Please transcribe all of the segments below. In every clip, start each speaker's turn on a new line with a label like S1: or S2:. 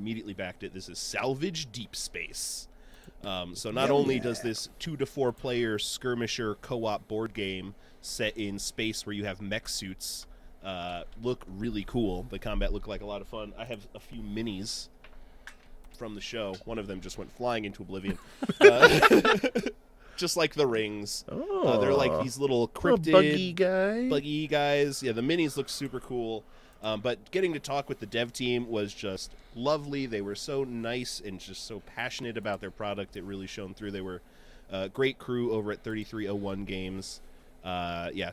S1: immediately backed it. This is Salvage Deep Space. So not only does this 2 to 4 player skirmisher co-op board game set in space where you have mech suits look really cool. The combat looked like a lot of fun. I have a few minis from the show. One of them just went flying into oblivion. Just like the rings. They're like these little cryptid buggy guys. Yeah, the minis look super cool. But getting to talk with the dev team was just lovely. They were so nice and just so passionate about their product. It really shone through. They were a great crew over at 3301 Games.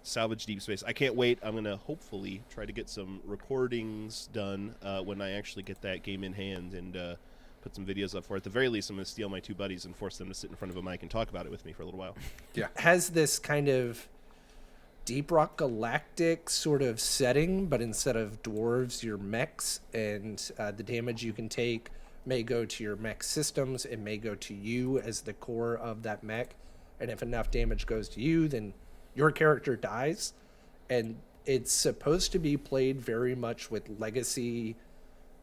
S1: Salvage Deep Space. I can't wait. I'm going to hopefully try to get some recordings done when I actually get that game in hand and put some videos up for it. At the very least, I'm going to steal my 2 buddies and force them to sit in front of a mic and talk about it with me for a little while.
S2: Yeah. Has this kind of Deep Rock Galactic sort of setting, but instead of dwarves, you're mechs, and the damage you can take may go to your mech systems. It may go to you as the core of that mech. And if enough damage goes to you, then your character dies. And it's supposed to be played very much with legacy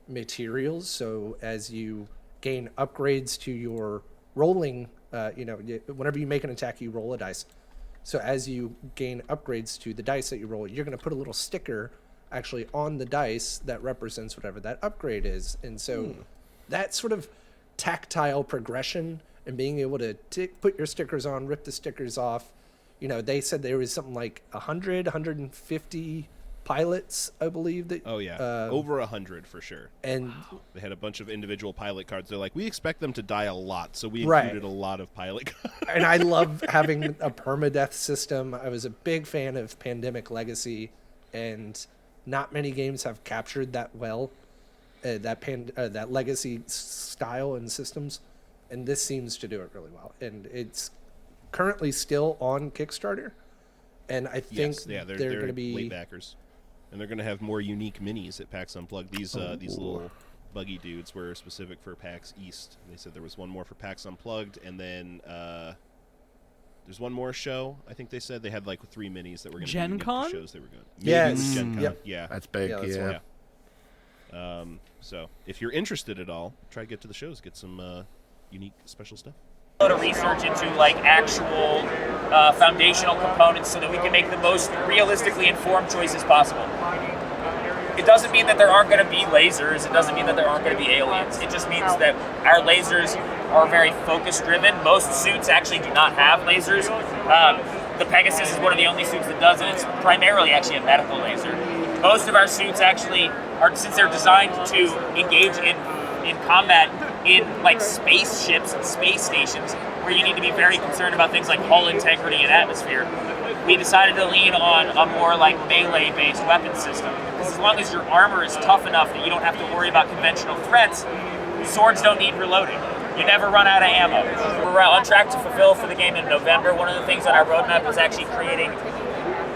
S2: materials. So as you gain upgrades to your rolling, whenever you make an attack, you roll a dice. So as you gain upgrades to the dice that you roll, you're going to put a little sticker actually on the dice that represents whatever that upgrade is. And so that sort of tactile progression and being able to put your stickers on, rip the stickers off. They said there was something like 150 pilots, I believe.
S1: Over 100 for sure.
S2: And
S1: they had a bunch of individual pilot cards. They're like, we expect them to die a lot, so we included a lot of pilot cards.
S2: And I love having a permadeath system. I was a big fan of Pandemic Legacy, and not many games have captured that well, that legacy style and systems, and this seems to do it really well. And it's currently still on Kickstarter, and I think they're going to be
S1: late backers. And they're going to have more unique minis at PAX Unplugged. These little buggy dudes were specific for PAX East. They said there was one more for PAX Unplugged, and then there's one more show. I think they said they had like 3 minis that were going to be unique to shows they were going.
S2: Yes.
S1: Gen Con.
S2: Yep.
S1: Yeah.
S3: That's big. Yeah.
S1: So if you're interested at all, try to get to the shows, get some unique special stuff.
S4: A lot of research into like actual foundational components so that we can make the most realistically informed choices possible. It doesn't mean that there aren't going to be lasers. It doesn't mean that there aren't going to be aliens. It just means that our lasers are very focus driven. Most suits actually do not have lasers. The Pegasus is one of the only suits that does, and it's primarily actually a medical laser. Most of our suits actually are, since they're designed to engage in combat in like spaceships and space stations where you need to be very concerned about things like hull integrity and atmosphere, we decided to lean on a more like melee-based weapon system. Because as long as your armor is tough enough that you don't have to worry about conventional threats, swords don't need reloading. You never run out of ammo. We're on track to fulfill for the game in November. One of the things on our roadmap is actually creating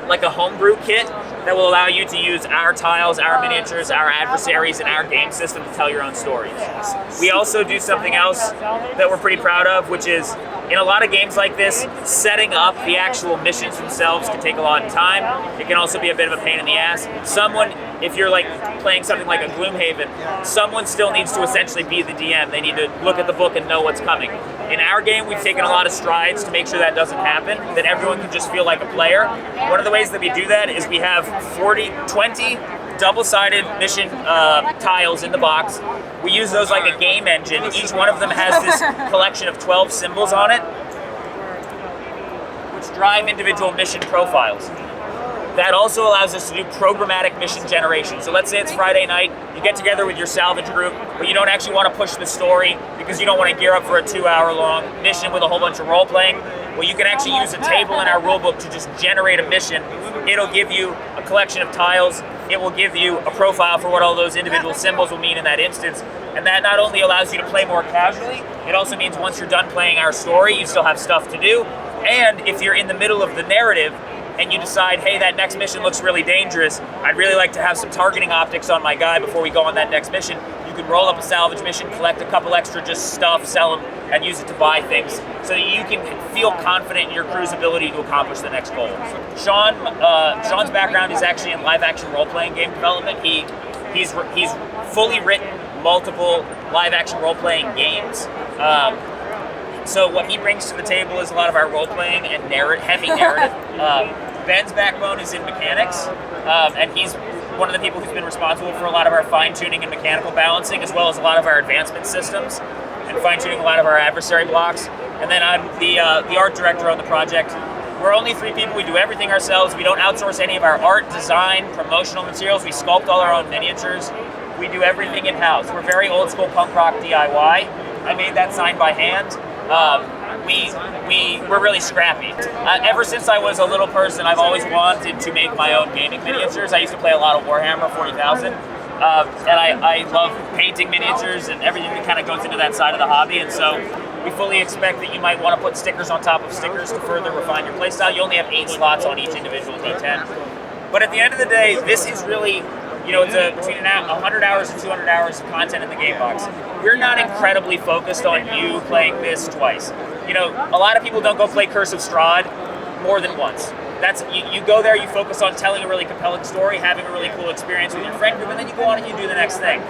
S4: like a homebrew kit that will allow you to use our tiles, our miniatures, our adversaries, and our game system to tell your own stories. We also do something else that we're pretty proud of, which is, in a lot of games like this, setting up the actual missions themselves can take a lot of time. It can also be a bit of a pain in the ass. If you're like playing something like a Gloomhaven, someone still needs to essentially be the DM. They need to look at the book and know what's coming. In our game, we've taken a lot of strides to make sure that doesn't happen, that everyone can just feel like a player. One of the ways that we do that is we have 20 double-sided mission tiles in the box. We use those like a game engine. Each one of them has this collection of 12 symbols on it, which drive individual mission profiles. That also allows us to do programmatic mission generation. So let's say it's Friday night, you get together with your salvage group, but you don't actually want to push the story because you don't want to gear up for a 2-hour-long mission with a whole bunch of role-playing. Well, you can actually use a table in our rulebook to just generate a mission. It'll give you a collection of tiles. It will give you a profile for what all those individual symbols will mean in that instance. And that not only allows you to play more casually, it also means once you're done playing our story, you still have stuff to do. And if you're in the middle of the narrative, and you decide, hey, that next mission looks really dangerous, I'd really like to have some targeting optics on my guy before we go on that next mission, you can roll up a salvage mission, collect a couple extra just stuff, sell them, and use it to buy things so that you can feel confident in your crew's ability to accomplish the next goal. Sean's background is actually in live-action role-playing game development. He's fully written multiple live-action role-playing games. So what he brings to the table is a lot of our role-playing and heavy narrative. Ben's backbone is in mechanics, and he's one of the people who's been responsible for a lot of our fine-tuning and mechanical balancing, as well as a lot of our advancement systems, and fine-tuning a lot of our adversary blocks. And then I'm the art director on the project. We're only 3 people. We do everything ourselves. We don't outsource any of our art, design, promotional materials. We sculpt all our own miniatures. We do everything in-house. We're very old-school punk rock DIY. I made that sign by hand. We're really scrappy. Ever since I was a little person, I've always wanted to make my own gaming miniatures. I used to play a lot of Warhammer 40,000. And I love painting miniatures and everything that kind of goes into that side of the hobby. And so we fully expect that you might want to put stickers on top of stickers to further refine your playstyle. You only have 8 slots on each individual D10. But at the end of the day, this is really, it's between 100 hours and 200 hours of content in the game box. We're not incredibly focused on you playing this twice. A lot of people don't go play Curse of Strahd more than once. That's you go there, you focus on telling a really compelling story, having a really cool experience with your friend group, and then you go on and you do the next thing.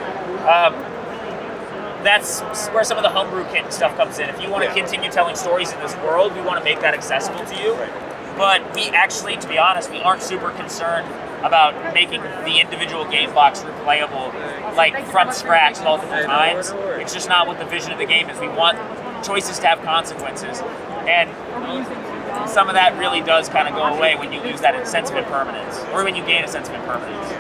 S4: That's where some of the homebrew kit stuff comes in. If you want to continue telling stories in this world, we want to make that accessible to you. But we actually, to be honest, we aren't super concerned about making the individual game box replayable like from scratch multiple times. It's just not what the vision of the game is. We want choices to have consequences. And some of that really does kind of go away when you lose that sense of impermanence, or when you gain a sense of impermanence.